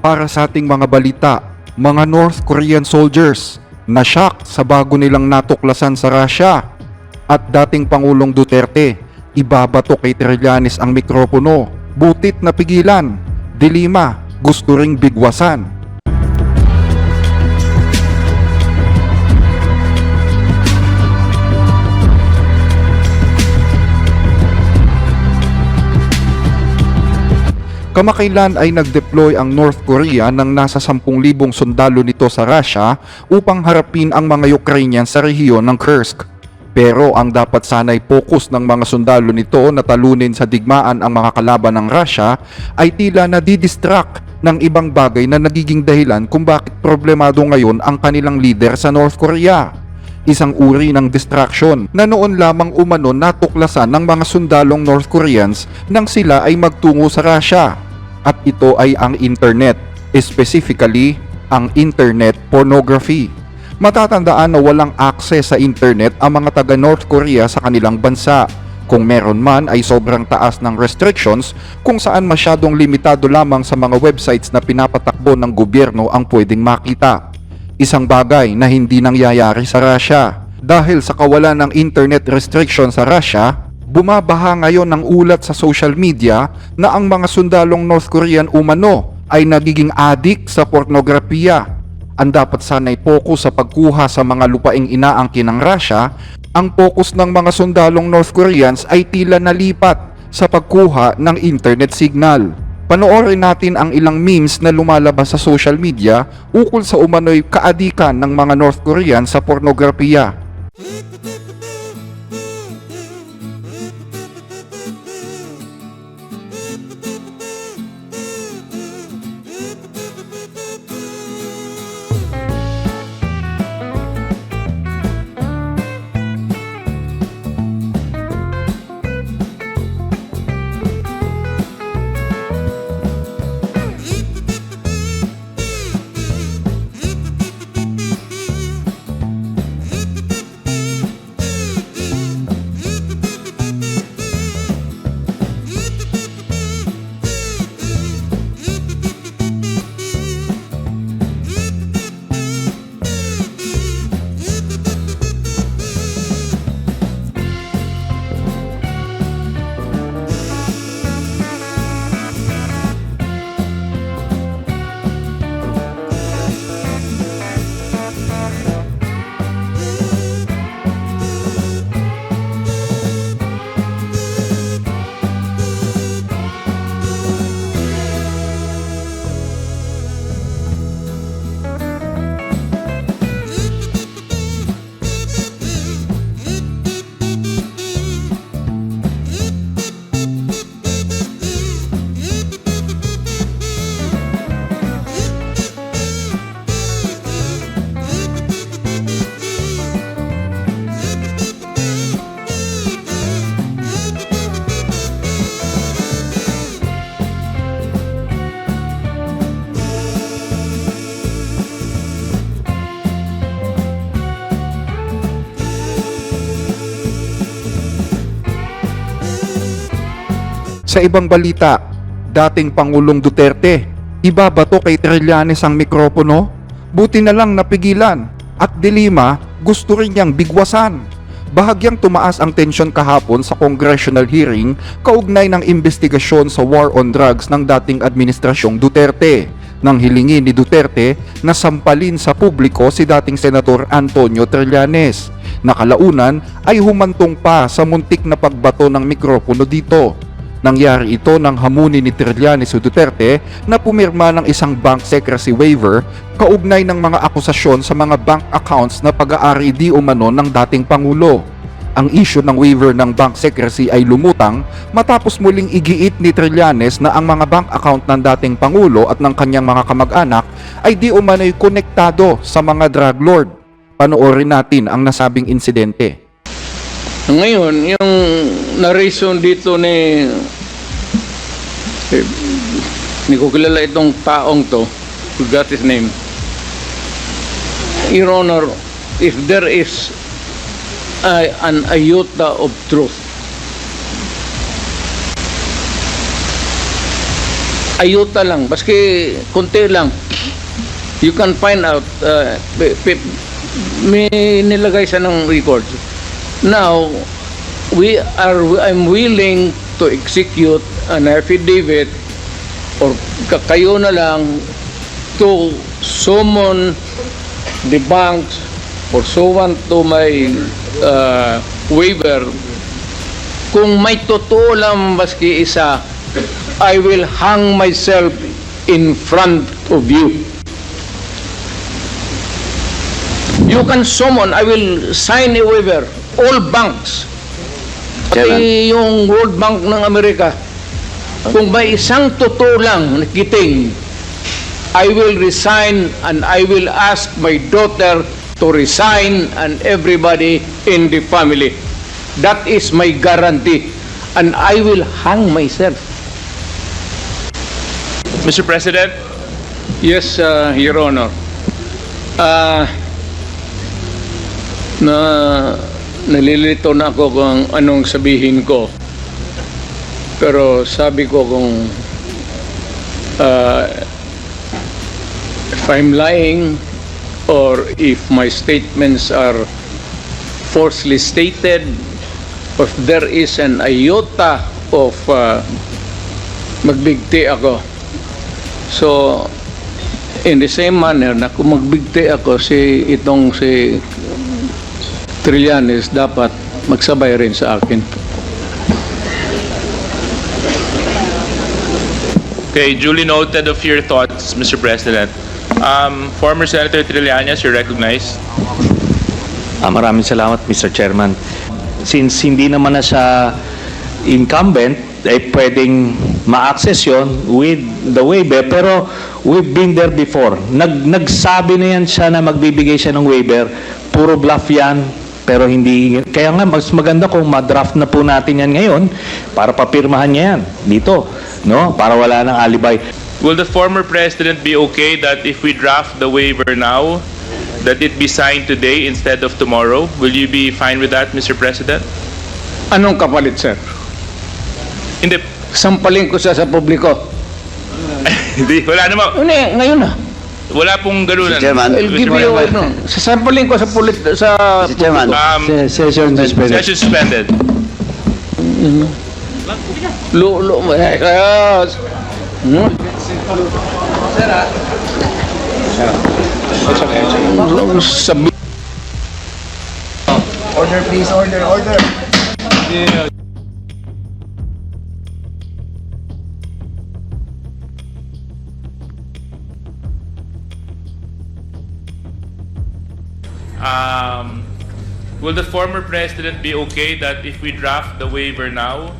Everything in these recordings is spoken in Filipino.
para sa ating mga balita, mga North Korean soldiers na-shock sa bago nilang natuklasan sa Russia. At dating Pangulong Duterte, ibabato kay Trillanes ang mikropono, butit na pigilan, dilima, gusto ring bigwasan. Kamakailan ay nag-deploy ang North Korea ng nasa 10,000 sundalo nito sa Russia upang harapin ang mga Ukrainian sa rehiyon ng Kursk. Pero ang dapat sana'y focus ng mga sundalo nito na talunin sa digmaan ang mga kalaban ng Russia ay tila nadidistract ng ibang bagay na nagiging dahilan kung bakit problemado ngayon ang kanilang leader sa North Korea. Isang uri ng distraction na noon lamang umano natuklasan ng mga sundalong North Koreans nang sila ay magtungo sa Russia. At ito ay ang internet, specifically ang internet pornography. Matatandaan na walang access sa internet ang mga taga North Korea sa kanilang bansa. Kung meron man ay sobrang taas ng restrictions kung saan masyadong limitado lamang sa mga websites na pinapatakbo ng gobyerno ang pwedeng makita. Isang bagay na hindi nangyayari sa Russia. Dahil sa kawalan ng internet restriction sa Russia, bumabaha ngayon ng ulat sa social media na ang mga sundalong North Korean umano ay nagiging addict sa pornografiya. Ang dapat sana'y focus sa pagkuha sa mga lupaing inaangkin ng Russia, ang focus ng mga sundalong North Koreans ay tila nalipat sa pagkuha ng internet signal. Panoorin natin ang ilang memes na lumalabas sa social media ukol sa umano'y kaadikan ng mga North Korean sa pornografiya. Sa ibang balita, dating Pangulong Duterte, ibabato kay Trillanes ang mikropono? Buti na lang napigilan at dilima, gusto rin niyang bigwasan. Bahagyang tumaas ang tensyon kahapon sa congressional hearing kaugnay ng investigasyon sa war on drugs ng dating administrasyong Duterte. Nang hilingin ni Duterte na sampalin sa publiko si dating Senator Antonio Trillanes. Nakalaunan ay humantong pa sa muntik na pagbato ng mikropono dito. Nangyari ito nang hamunin ni Trillanes o Duterte na pumirma ng isang bank secrecy waiver kaugnay ng mga akusasyon sa mga bank accounts na pag-aari di umano ng dating Pangulo. Ang issue ng waiver ng bank secrecy ay lumutang matapos muling igiit ni Trillanes na ang mga bank account ng dating Pangulo at ng kanyang mga kamag-anak ay di umano'y konektado sa mga drug lord. Panoorin natin ang nasabing insidente. Ngayon, yung narration dito hindi ko kilala itong taong to, forgot his name. Your Honor, if there is an iota of truth ayuta lang, baski konti lang. You can find out, may nilagay siya ng record. Now, I'm willing to execute an affidavit or kayo na lang to summon the banks pursuant to my waiver. Kung may totoo lang maski isa, I will hang myself in front of you. You can summon, I will sign a waiver, all banks. Pati yung World Bank ng Amerika. Kung may isang totoo lang nakiting, I will resign and I will ask my daughter to resign and everybody in the family. That is my guarantee. And I will hang myself. Mr. President, Yes, Your Honor. Nalilito na ako kung anong sabihin ko. Pero sabi ko kung if I'm lying or if my statements are falsely stated, if there is an iota of magbigti ako. So, in the same manner na kung magbigti ako si Trillanes, dapat magsabay rin sa akin. okay, duly noted of your thoughts, Mr. President. Former Senator Trillanes, you're recognized. Maraming salamat, Mr. Chairman. Since hindi naman na siya incumbent, ay pwedeng ma-access yun with the waiver, pero we've been there before. Nagsabi na yan siya na magbibigay siya ng waiver, puro bluff yan, pero hindi. Kaya nga, mas maganda kung ma-draft na po natin yan ngayon para papirmahan niya yan dito, no? Para wala nang alibay. Will the former president be okay that if we draft the waiver now, that it be signed today instead of tomorrow? Will you be fine with that, Mr. President? Anong kapalit, sir? Hindi. Sampalin ko siya sa publiko. Hindi, wala naman. Ngayon na. Wala pong ganunan. Mr. Chairman. I'll give you, sasampalin ko sa Mr. Chairman. Session suspended. Session suspended. Sabi. Order please, order. Will the former president be okay that if we draft the waiver now,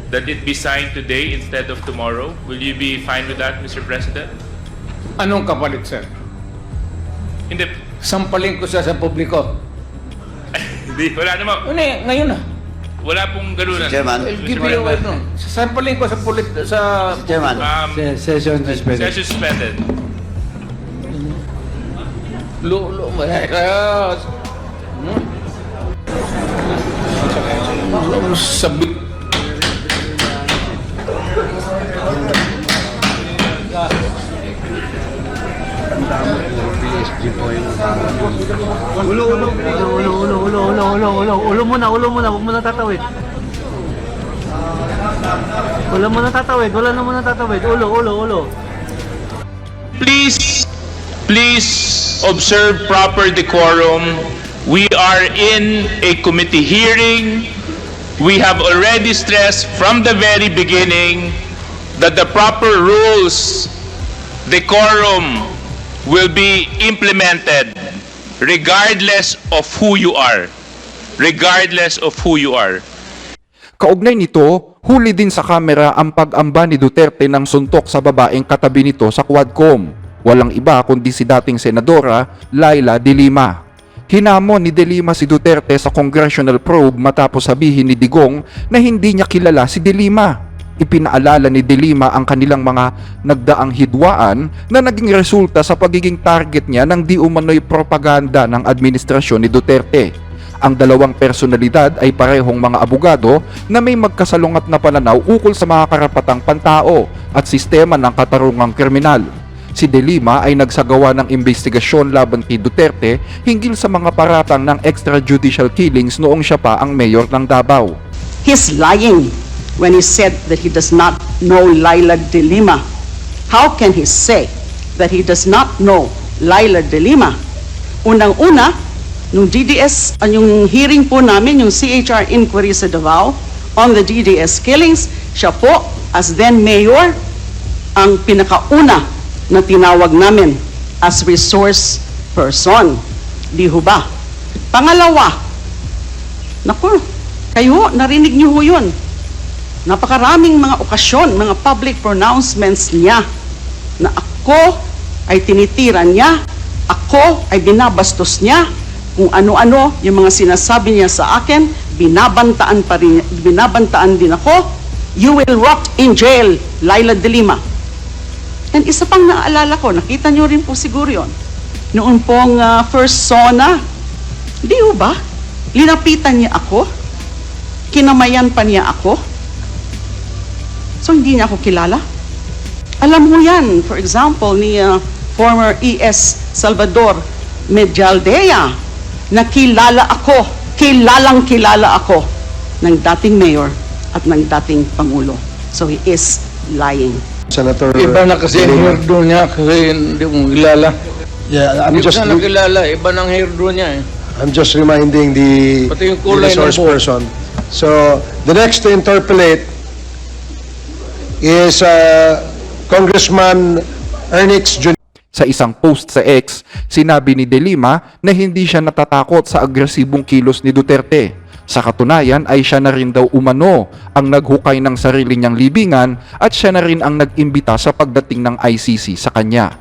that it be signed today instead of tomorrow? Will you be fine with that, Mr. President? Anong kapalit, sir? Hindi. Sampalin ko siya sa publiko. Hindi, wala naman. Ngayon na. Wala pong ganunan. Mr. Chairman. I'll give you, sasampalin ko sa Mr. Chairman. Session suspended. Session suspended. Sabi. Ulo muna, huwag mo na tatawid. Wala mo na tatawid. Ulo. Please observe proper decorum. We are in a committee hearing. We have already stressed from the very beginning that the proper rules, decorum, will be implemented regardless of who you are. Kaugnay nito, huli din sa kamera ang pag-amba ni Duterte ng suntok sa babaeng katabi nito sa Quadcom. Walang iba kundi si dating Senadora Laila De Lima. Hinamon ni De Lima si Duterte sa congressional probe matapos sabihin ni Digong na hindi niya kilala si De Lima. Ipinaalala ni De Lima ang kanilang mga nagdaang hidwaan na naging resulta sa pagiging target niya ng di umano'y propaganda ng administrasyon ni Duterte. Ang dalawang personalidad ay parehong mga abogado na may magkasalungat na pananaw ukol sa mga karapatang pantao at sistema ng katarungang kriminal. Si De Lima ay nagsagawa ng investigasyon laban kay Duterte hinggil sa mga paratang ng extrajudicial killings noong siya pa ang mayor ng Davao. He's lying when he said that he does not know Laila De Lima. How can he say that he does not know Laila De Lima? Unang-una, nung DDS, yung hearing po namin, yung CHR inquiry sa Davao on the DDS killings, siya po, as then mayor, ang pinakauna na tinawag namin as resource person. Di ho ba? Pangalawa, naku, kayo, narinig niyo ho yun. Napakaraming mga okasyon, mga public pronouncements niya na ako ay tinitira niya, ako ay binabastos niya, kung ano-ano yung mga sinasabi niya sa akin, binabantaan din ako. You will rot in jail, Laila De Lima. And isa pang naaalala ko, nakita niyo rin po siguro yun, noon pong first SONA, di ho ba? Linapitan niya ako, kinamayan pa niya ako, so hindi niya ako kilala. Alam mo yan, for example, ni former ES Salvador Medialdea, na kilalang kilala ako ng dating mayor at ng dating Pangulo. So he is lying. Senator Iba na kasi ang hairdo niya kasi hindi mo kilala. Yeah, I'm Iba just na nakilala, iba ng hairdo niya eh. I'm just reminding the Pati yung kulay ng resource buhok. person. So the next to interpolate is Congressman Ernix Jr. Sa isang post sa X, sinabi ni De Lima na hindi siya natatakot sa agresibong kilos ni Duterte. Sa katunayan ay siya na rin daw umano ang naghukay ng sarili niyang libingan at siya na rin ang nag-imbita sa pagdating ng ICC sa kanya.